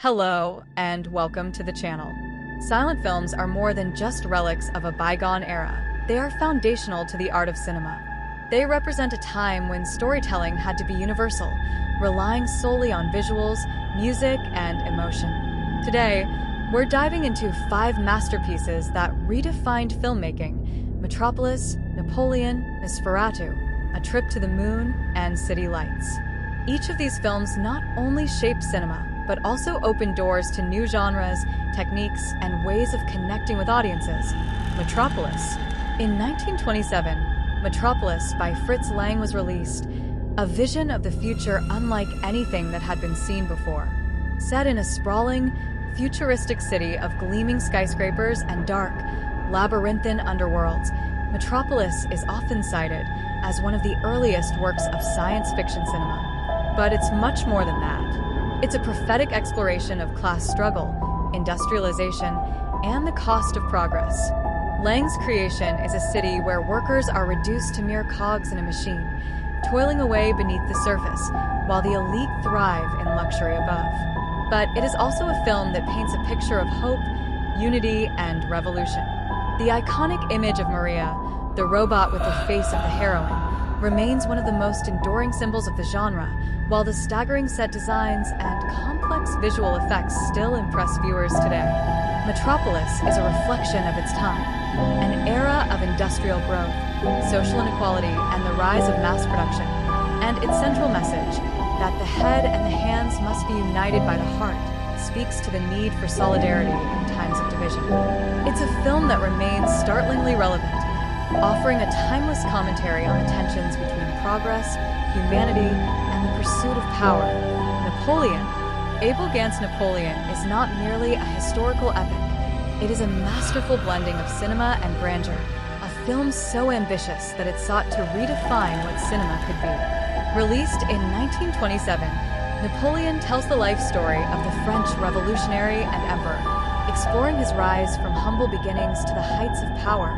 Hello, and welcome to the channel. Silent films are more than just relics of a bygone era. They are foundational to the art of cinema. They represent a time when storytelling had to be universal, relying solely on visuals, music, and emotion. Today, we're diving into 5 masterpieces that redefined filmmaking: Metropolis, Napoleon, Nosferatu, A Trip to the Moon, and City Lights. Each of these films not only shaped cinema, but also opened doors to new genres, techniques, and ways of connecting with audiences. Metropolis. In 1927, Metropolis by Fritz Lang was released, a vision of the future unlike anything that had been seen before. Set in a sprawling, futuristic city of gleaming skyscrapers and dark, labyrinthine underworlds, Metropolis is often cited as one of the earliest works of science fiction cinema. But it's much more than that. It's a prophetic exploration of class struggle, industrialization, and the cost of progress. Lang's creation is a city where workers are reduced to mere cogs in a machine, toiling away beneath the surface, while the elite thrive in luxury above. But it is also a film that paints a picture of hope, unity, and revolution. The iconic image of Maria, the robot with the face of the heroine, remains one of the most enduring symbols of the genre, while the staggering set designs and complex visual effects still impress viewers today. Metropolis is a reflection of its time, an era of industrial growth, social inequality, and the rise of mass production, and its central message, that the head and the hands must be united by the heart, speaks to the need for solidarity in times of division. It's a film that remains startlingly relevant, offering a timeless commentary on the tensions between progress, humanity, and the pursuit of power. Napoleon. Abel Gance Napoleon is not merely a historical epic. It is a masterful blending of cinema and grandeur, a film so ambitious that it sought to redefine what cinema could be. Released in 1927, Napoleon tells the life story of the French revolutionary and emperor, exploring his rise from humble beginnings to the heights of power,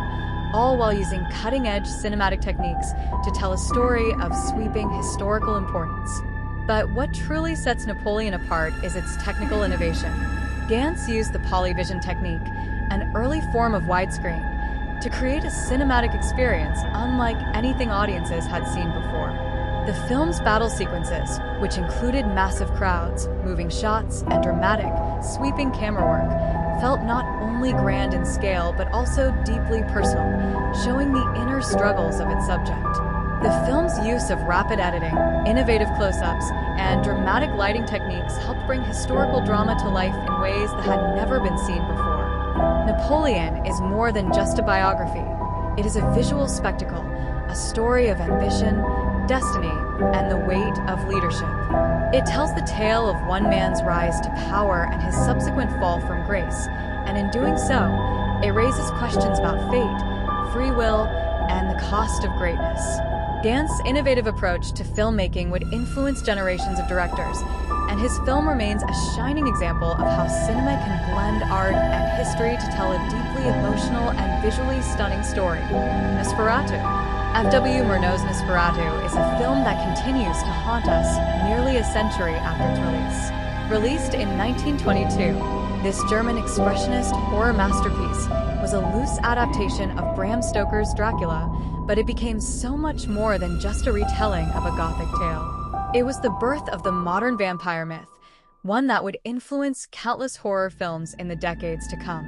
all while using cutting-edge cinematic techniques to tell a story of sweeping historical importance. But what truly sets Napoleon apart is its technical innovation. Gance used the polyvision technique, an early form of widescreen, to create a cinematic experience unlike anything audiences had seen before. The film's battle sequences, which included massive crowds, moving shots, and dramatic, sweeping camera work, felt not only grand in scale but also deeply personal, showing the inner struggles of its subject. The film's use of rapid editing, innovative close-ups, and dramatic lighting techniques helped bring historical drama to life in ways that had never been seen before. Napoleon is more than just a biography. It is a visual spectacle, a story of ambition, destiny, and the weight of leadership. It tells the tale of one man's rise to power and his subsequent fall from grace, and in doing so, it raises questions about fate, free will, and the cost of greatness. Gance's innovative approach to filmmaking would influence generations of directors, and his film remains a shining example of how cinema can blend art and history to tell a deeply emotional and visually stunning story. Nosferatu. F.W. Murnau's Nosferatu is a film that continues to haunt us nearly a century after its release. Released in 1922, this German expressionist horror masterpiece was a loose adaptation of Bram Stoker's Dracula, but it became so much more than just a retelling of a Gothic tale. It was the birth of the modern vampire myth, one that would influence countless horror films in the decades to come.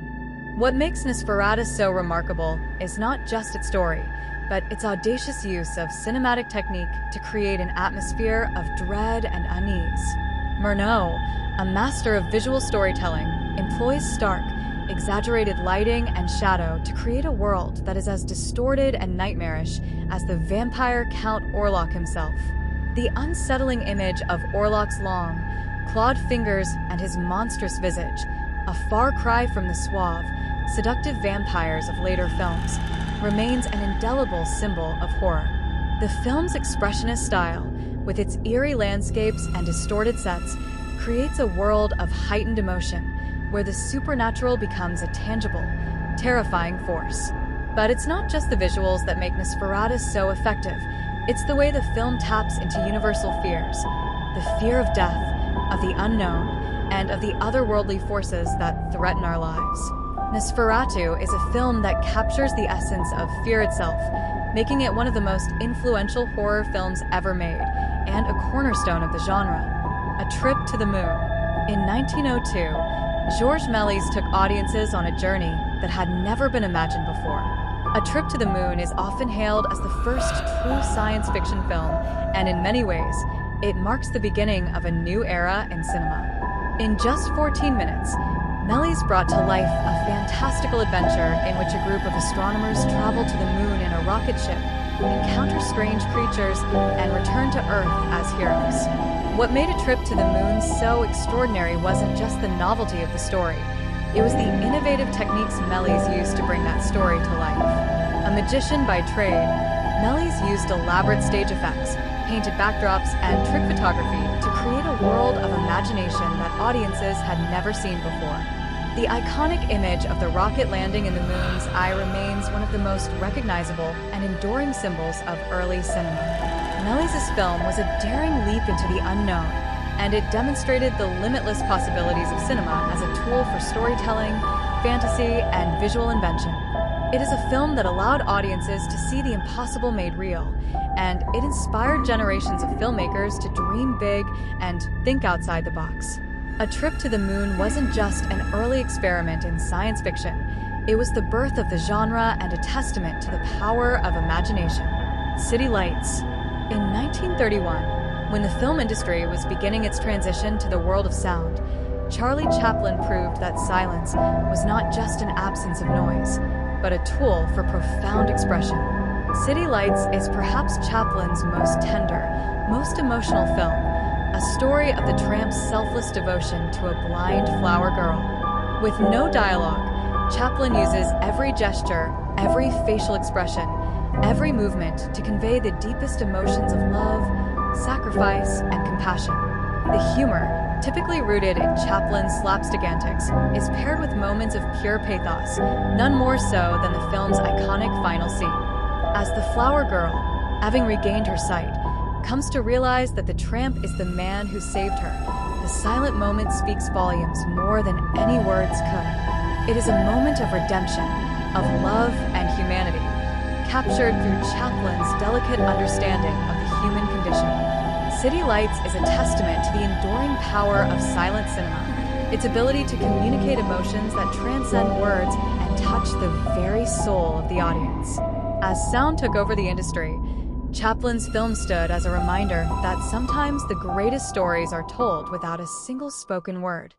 What makes Nosferatu so remarkable is not just its story, but its audacious use of cinematic technique to create an atmosphere of dread and unease. Murnau, a master of visual storytelling, employs stark, exaggerated lighting and shadow to create a world that is as distorted and nightmarish as the vampire Count Orlok himself. The unsettling image of Orlok's long, clawed fingers and his monstrous visage, a far cry from the suave, seductive vampires of later films, remains an indelible symbol of horror. The film's expressionist style, with its eerie landscapes and distorted sets, creates a world of heightened emotion, where the supernatural becomes a tangible, terrifying force. But it's not just the visuals that make Nosferatu so effective. It's the way the film taps into universal fears, the fear of death, of the unknown, and of the otherworldly forces that threaten our lives. Nosferatu is a film that captures the essence of fear itself, making it one of the most influential horror films ever made, and a cornerstone of the genre. A Trip to the Moon. In 1902, Georges Méliès took audiences on a journey that had never been imagined before. A Trip to the Moon is often hailed as the first true science fiction film, and in many ways, it marks the beginning of a new era in cinema. In just 14 minutes, Méliès brought to life a fantastical adventure in which a group of astronomers travel to the moon in a rocket ship, encounter strange creatures, and return to Earth as heroes. What made A Trip to the Moon so extraordinary wasn't just the novelty of the story. It was the innovative techniques Méliès used to bring that story to life. A magician by trade, Méliès used elaborate stage effects, painted backdrops, and trick photography to create a world of imagination that audiences had never seen before. The iconic image of the rocket landing in the moon's eye remains one of the most recognizable and enduring symbols of early cinema. Méliès's film was a daring leap into the unknown, and it demonstrated the limitless possibilities of cinema as a tool for storytelling, fantasy, and visual invention. It is a film that allowed audiences to see the impossible made real, and it inspired generations of filmmakers to dream big and think outside the box. A Trip to the Moon wasn't just an early experiment in science fiction. It was the birth of the genre and a testament to the power of imagination. City Lights. In 1931, when the film industry was beginning its transition to the world of sound, Charlie Chaplin proved that silence was not just an absence of noise, but a tool for profound expression. City Lights is perhaps Chaplin's most tender, most emotional film, a story of the tramp's selfless devotion to a blind flower girl. With no dialogue, Chaplin uses every gesture, every facial expression, every movement to convey the deepest emotions of love, sacrifice, and compassion. The humor, typically rooted in Chaplin's slapstick antics, is paired with moments of pure pathos, none more so than the film's iconic final scene. As the flower girl, having regained her sight, comes to realize that the tramp is the man who saved her, the silent moment speaks volumes more than any words could. It is a moment of redemption, of love and humanity, captured through Chaplin's delicate understanding of the human condition. City Lights is a testament to the enduring power of silent cinema, its ability to communicate emotions that transcend words and touch the very soul of the audience. As sound took over the industry, Chaplin's film stood as a reminder that sometimes the greatest stories are told without a single spoken word.